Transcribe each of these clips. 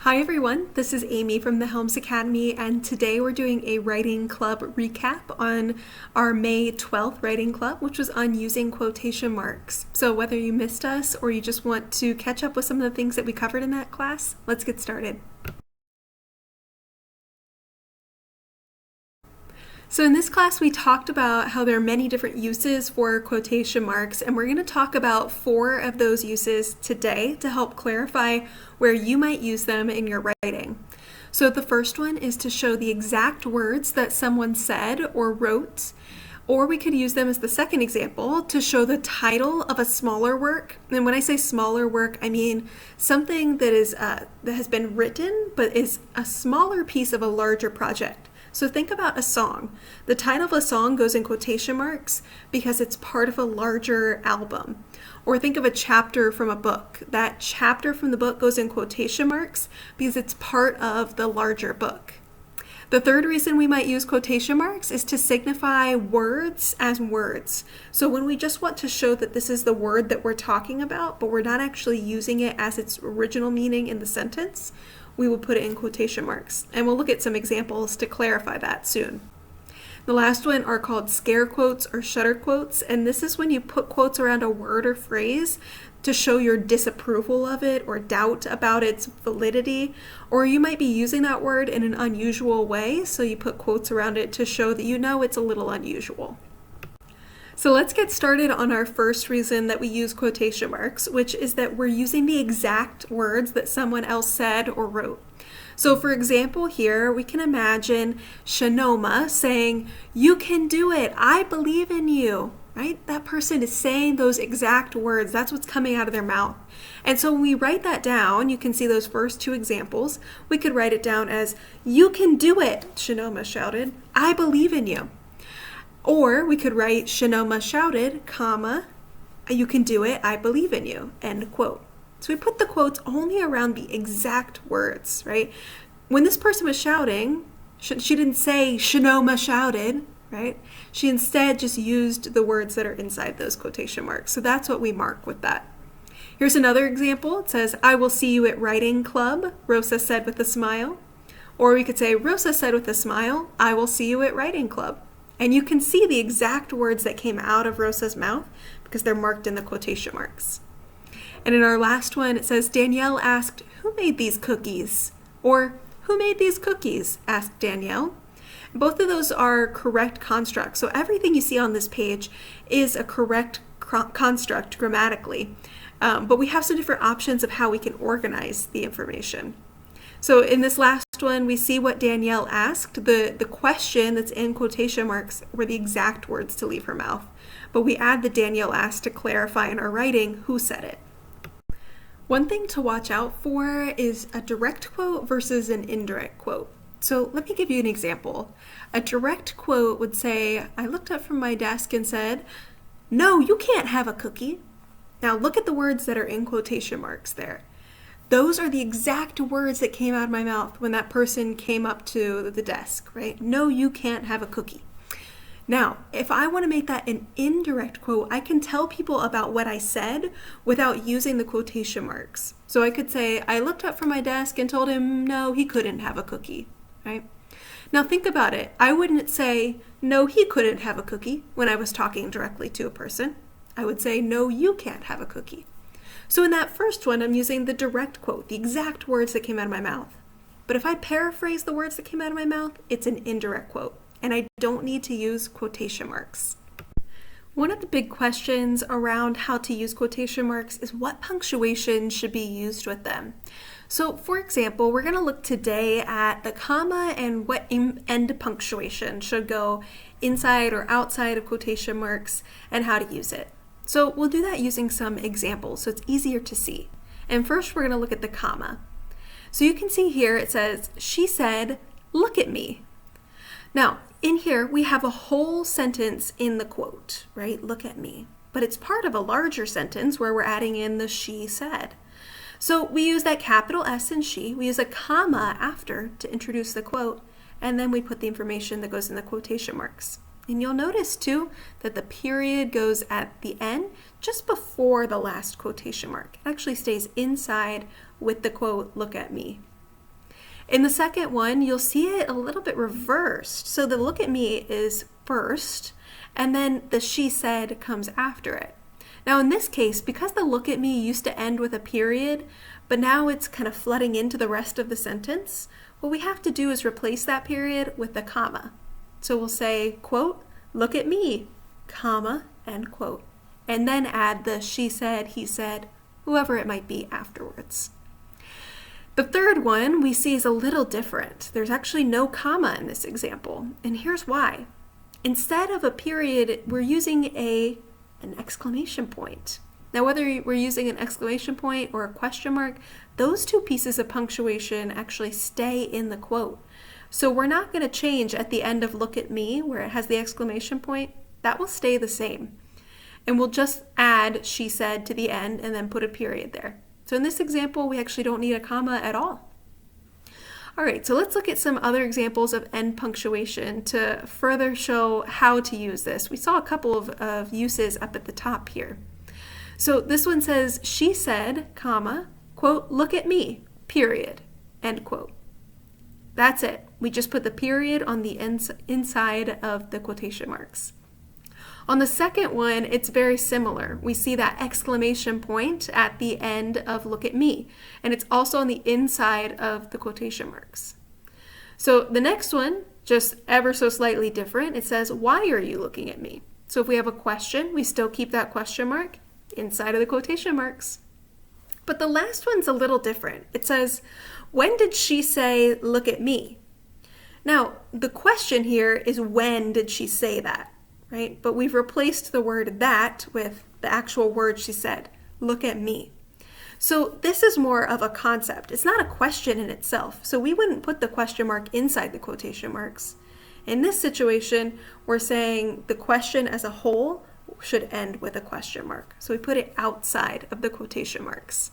Hi everyone, this is Amy from the Helms Academy, and today we're doing a writing club recap on our May 12th writing club, which was on using quotation marks. So whether you missed us or you just want to catch up with some of the things that we covered in that class, let's get started. So in this class, we talked about how there are many different uses for quotation marks, and we're going to talk about 4 of those uses today to help clarify where you might use them in your writing. So the first one is to show the exact words that someone said or wrote, or we could use them as the second example to show the title of a smaller work. And when I say smaller work, I mean something that has been written but is a smaller piece of a larger project. So think about a song. The title of a song goes in quotation marks because it's part of a larger album. Or think of a chapter from a book. That chapter from the book goes in quotation marks because it's part of the larger book. The third reason we might use quotation marks is to signify words as words. So when we just want to show that this is the word that we're talking about, but we're not actually using it as its original meaning in the sentence, we will put it in quotation marks. And we'll look at some examples to clarify that soon. The last one are called scare quotes or shudder quotes, and this is when you put quotes around a word or phrase to show your disapproval of it or doubt about its validity, or you might be using that word in an unusual way, so you put quotes around it to show that you know it's a little unusual. So let's get started on our first reason that we use quotation marks, which is that we're using the exact words that someone else said or wrote. So for example here, we can imagine Shanoma saying, "You can do it, I believe in you," right? That person is saying those exact words. That's what's coming out of their mouth. And so when we write that down, you can see those first 2 examples. We could write it down as, "You can do it," Shanoma shouted, "I believe in you." Or we could write Shanoma shouted, comma, "You can do it, I believe in you," end quote. So we put the quotes only around the exact words, right? When this person was shouting, she didn't say Shanoma shouted, right? She instead just used the words that are inside those quotation marks. So that's what we mark with that. Here's another example. It says, "I will see you at writing club," Rosa said with a smile. Or we could say, "Rosa said with a smile, I will see you at writing club." And you can see the exact words that came out of Rosa's mouth because they're marked in the quotation marks. And in our last one, it says, "Danielle asked, 'Who made these cookies?'" Or, "Who made these cookies?" asked Danielle. Both of those are correct constructs. So everything you see on this page is a correct construct grammatically. But we have some different options of how we can organize the information. So in this last one, we see what Danielle asked. The question that's in quotation marks were the exact words to leave her mouth. But we add the Danielle asked to clarify in our writing who said it. One thing to watch out for is a direct quote versus an indirect quote. So let me give you an example. A direct quote would say, "I looked up from my desk and said, 'No, you can't have a cookie.'" Now look at the words that are in quotation marks there. Those are the exact words that came out of my mouth when that person came up to the desk, right? "No, you can't have a cookie." Now, if I want to make that an indirect quote, I can tell people about what I said without using the quotation marks. So I could say, "I looked up from my desk and told him no, he couldn't have a cookie," right? Now think about it. I wouldn't say, "No, he couldn't have a cookie," when I was talking directly to a person. I would say, "No, you can't have a cookie." So in that first one, I'm using the direct quote, the exact words that came out of my mouth. But if I paraphrase the words that came out of my mouth, it's an indirect quote, and I don't need to use quotation marks. One of the big questions around how to use quotation marks is what punctuation should be used with them. So for example, we're going to look today at the comma and what end punctuation should go inside or outside of quotation marks and how to use it. So we'll do that using some examples so it's easier to see. And first we're going to look at the comma. So you can see here it says, "She said, 'Look at me.'" Now in here we have a whole sentence in the quote, right? "Look at me." But it's part of a larger sentence where we're adding in the "she said." So we use that capital S in she, we use a comma after to introduce the quote, and then we put the information that goes in the quotation marks. And you'll notice too that the period goes at the end just before the last quotation mark. It actually stays inside with the quote, "Look at me." In the second one, you'll see it a little bit reversed. So the look at me is first, and then the she said comes after it. Now in this case, because the look at me used to end with a period, but now it's kind of flooding into the rest of the sentence, what we have to do is replace that period with a comma. So we'll say, quote, look at me, comma, end quote. And then add the she said, he said, whoever it might be afterwards. The third one we see is a little different. There's actually no comma in this example, and here's why. Instead of a period, we're using an exclamation point. Now, whether we're using an exclamation point or a question mark, those two pieces of punctuation actually stay in the quote. So we're not going to change at the end of look at me, where it has the exclamation point. That will stay the same. And we'll just add she said to the end and then put a period there. So in this example, we actually don't need a comma at all. All right, so let's look at some other examples of end punctuation to further show how to use this. We saw a couple of uses up at the top here. So this one says, she said, comma, quote, look at me, period, end quote. That's it. We just put the period on the inside of the quotation marks. On the second one, it's very similar. We see that exclamation point at the end of look at me, and it's also on the inside of the quotation marks. So the next one, just ever so slightly different, it says, why are you looking at me? So if we have a question, we still keep that question mark inside of the quotation marks. But the last one's a little different. It says, when did she say, look at me? Now, the question here is, when did she say that? Right? But we've replaced the word that with the actual word she said, look at me. So this is more of a concept. It's not a question in itself. So we wouldn't put the question mark inside the quotation marks. In this situation, we're saying the question as a whole should end with a question mark. So we put it outside of the quotation marks.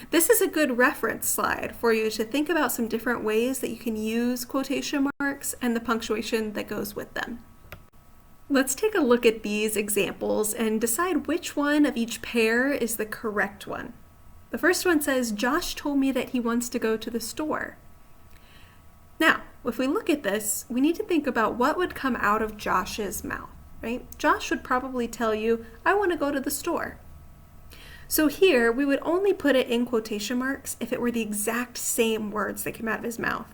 This is a good reference slide for you to think about some different ways that you can use quotation marks and the punctuation that goes with them. Let's take a look at these examples and decide which one of each pair is the correct one. The first one says, Josh told me that he wants to go to the store. Now, if we look at this, we need to think about what would come out of Josh's mouth, right? Josh would probably tell you, I want to go to the store. So here, we would only put it in quotation marks if it were the exact same words that came out of his mouth.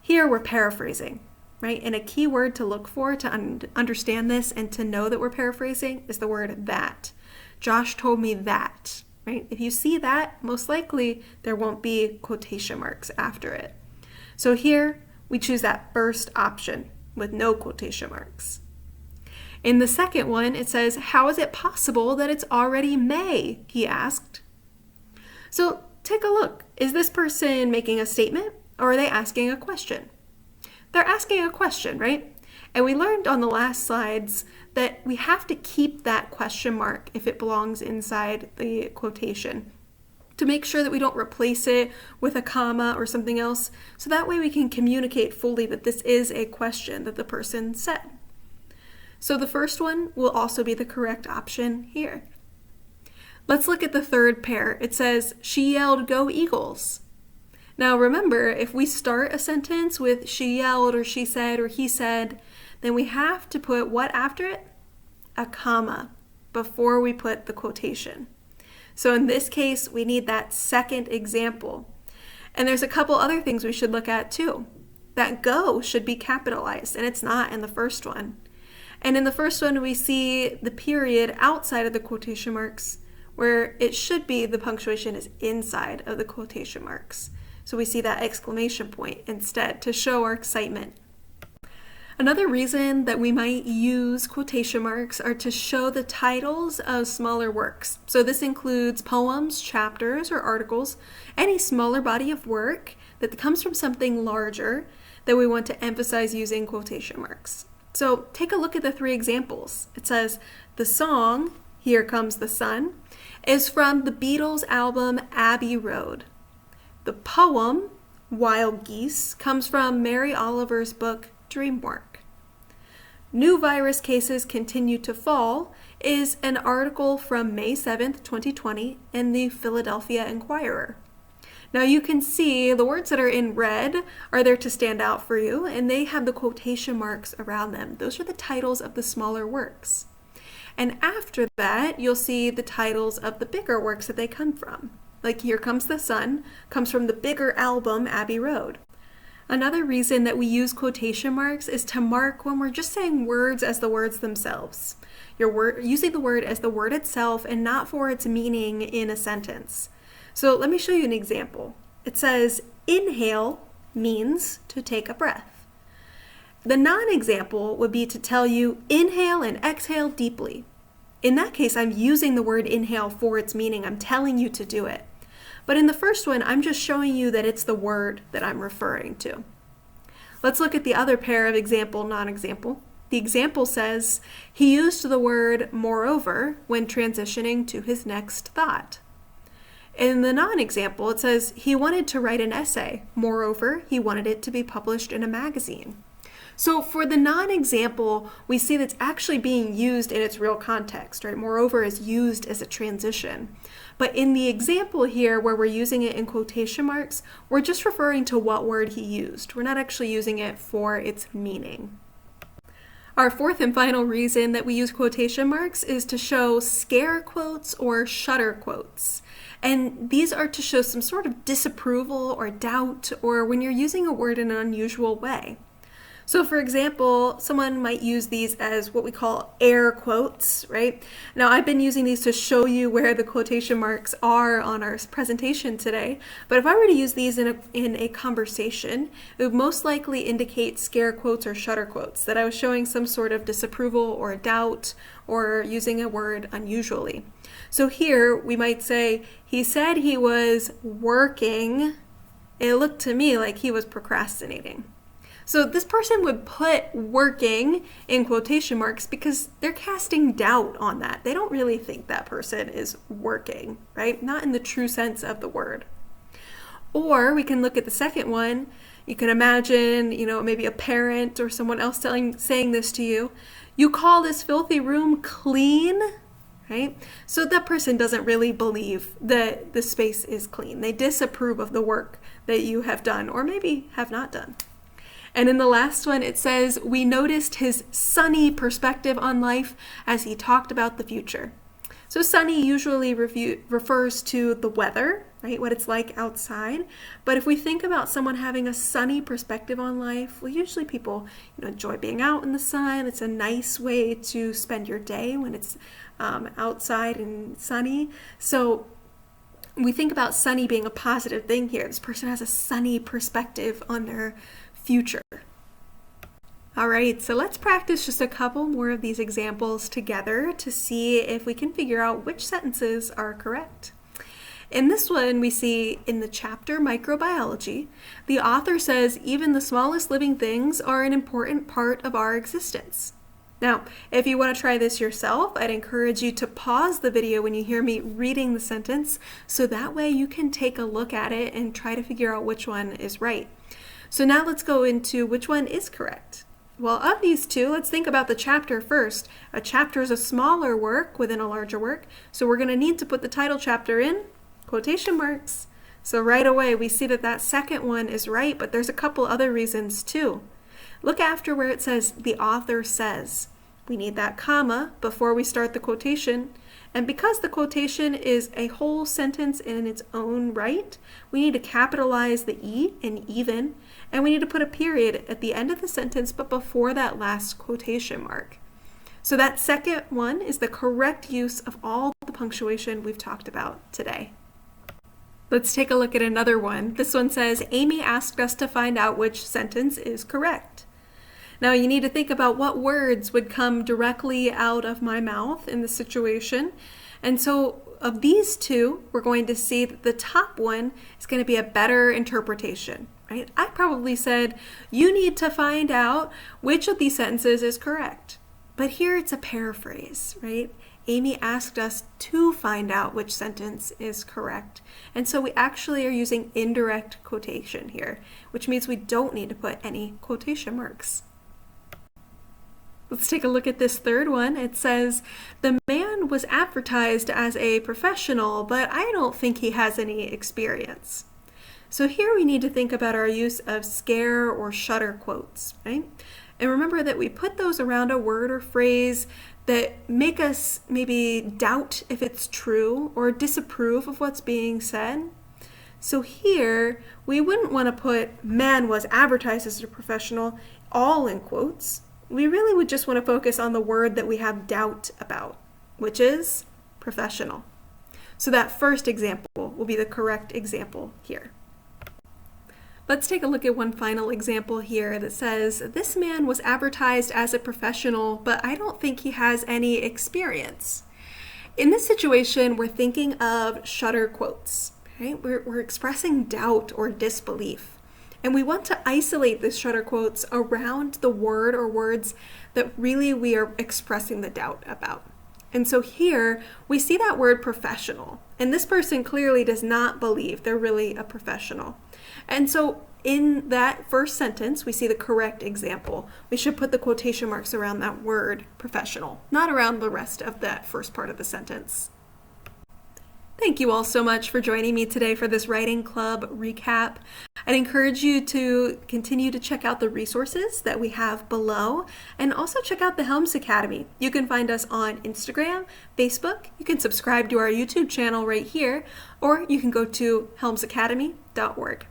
Here, we're paraphrasing. Right? And a key word to look for to understand this and to know that we're paraphrasing is the word that. Josh told me that, right? If you see that, most likely there won't be quotation marks after it. So here we choose that first option with no quotation marks. In the second one, it says, how is it possible that it's already May? He asked. So take a look. Is this person making a statement or are they asking a question? They're asking a question, right? And we learned on the last slides that we have to keep that question mark if it belongs inside the quotation to make sure that we don't replace it with a comma or something else. So that way we can communicate fully that this is a question that the person said. So the first one will also be the correct option here. Let's look at the third pair. It says, she yelled, go Eagles. Now remember, if we start a sentence with she yelled or she said or he said, then we have to put what after it? A comma before we put the quotation. So in this case, we need that second example. And there's a couple other things we should look at too. That go should be capitalized, and it's not in the first one. And in the first one, we see the period outside of the quotation marks, where it should be the punctuation is inside of the quotation marks. So we see that exclamation point instead to show our excitement. Another reason that we might use quotation marks are to show the titles of smaller works. So this includes poems, chapters, or articles, any smaller body of work that comes from something larger that we want to emphasize using quotation marks. So take a look at the three examples. It says, the song, Here Comes the Sun, is from the Beatles album Abbey Road. The poem, Wild Geese, comes from Mary Oliver's book, Dreamwork. New virus cases continue to fall is an article from May 7th, 2020 in the Philadelphia Inquirer. Now you can see the words that are in red are there to stand out for you, and they have the quotation marks around them. Those are the titles of the smaller works. And after that, you'll see the titles of the bigger works that they come from. Like Here Comes the Sun comes from the bigger album, Abbey Road. Another reason that we use quotation marks is to mark when we're just saying words as the words themselves. You're using the word as the word itself and not for its meaning in a sentence. So let me show you an example. It says, inhale means to take a breath. The non-example would be to tell you, inhale and exhale deeply. In that case, I'm using the word inhale for its meaning. I'm telling you to do it. But in the first one, I'm just showing you that it's the word that I'm referring to. Let's look at the other pair of example, non-example. The example says, he used the word moreover when transitioning to his next thought. In the non-example, it says, he wanted to write an essay. Moreover, he wanted it to be published in a magazine. So for the non-example, we see that's actually being used in its real context, right? Moreover is used as a transition. But in the example here, where we're using it in quotation marks, we're just referring to what word he used. We're not actually using it for its meaning. Our fourth and final reason that we use quotation marks is to show scare quotes or shudder quotes. And these are to show some sort of disapproval or doubt, or when you're using a word in an unusual way. So for example, someone might use these as what we call air quotes, right? Now I've been using these to show you where the quotation marks are on our presentation today, but if I were to use these in a conversation, it would most likely indicate scare quotes or shudder quotes, that I was showing some sort of disapproval or doubt or using a word unusually. So here we might say, he said he was working. It looked to me like he was procrastinating. So this person would put working in quotation marks because they're casting doubt on that. They don't really think that person is working, right? Not in the true sense of the word. Or we can look at the second one. You can imagine, maybe a parent or someone else saying this to you. You call this filthy room clean? Right? So that person doesn't really believe that the space is clean. They disapprove of the work that you have done or maybe have not done. And in the last one, it says, we noticed his sunny perspective on life as he talked about the future. So sunny usually refers to the weather, right? What it's like outside. But if we think about someone having a sunny perspective on life, well, usually people enjoy being out in the sun. It's a nice way to spend your day when it's outside and sunny. So we think about sunny being a positive thing here. This person has a sunny perspective on their future. All right, so let's practice just a couple more of these examples together to see if we can figure out which sentences are correct. In this one, we see in the chapter Microbiology, the author says even the smallest living things are an important part of our existence. Now, if you want to try this yourself, I'd encourage you to pause the video when you hear me reading the sentence, so that way you can take a look at it and try to figure out which one is right. So now let's go into which one is correct. Well, of these two, let's think about the chapter first. A chapter is a smaller work within a larger work, so we're going to need to put the title chapter in quotation marks. So right away we see that second one is right, but there's a couple other reasons too. Look after where it says the author says. We need that comma before we start the quotation. And because the quotation is a whole sentence in its own right, we need to capitalize the E in even, and we need to put a period at the end of the sentence, but before that last quotation mark. So that second one is the correct use of all the punctuation we've talked about today. Let's take a look at another one. This one says, Amy asked us to find out which sentence is correct. Now you need to think about what words would come directly out of my mouth in this situation. And so of these two, we're going to see that the top one is going to be a better interpretation, right? I probably said, you need to find out which of these sentences is correct. But here it's a paraphrase, right? Amy asked us to find out which sentence is correct. And so we actually are using indirect quotation here, which means we don't need to put any quotation marks. Let's take a look at this third one. It says, the man was advertised as a professional, but I don't think he has any experience. So here we need to think about our use of scare or shudder quotes, right? And remember that we put those around a word or phrase that make us maybe doubt if it's true or disapprove of what's being said. So here, we wouldn't want to put "man was advertised as a professional" all in quotes. We really would just want to focus on the word that we have doubt about, which is professional. So that first example will be the correct example here. Let's take a look at one final example here that says, "This man was advertised as a professional, but I don't think he has any experience." In this situation, we're thinking of shudder quotes. Okay? We're expressing doubt or disbelief. And we want to isolate these shudder quotes around the word or words that really we are expressing the doubt about. And so here we see that word professional, and this person clearly does not believe they're really a professional. And so in that first sentence, we see the correct example. We should put the quotation marks around that word professional, not around the rest of that first part of the sentence. Thank you all so much for joining me today for this writing club recap. I'd encourage you to continue to check out the resources that we have below, and also check out the Helms Academy. You can find us on Instagram, Facebook, you can subscribe to our YouTube channel right here, or you can go to helmsacademy.org.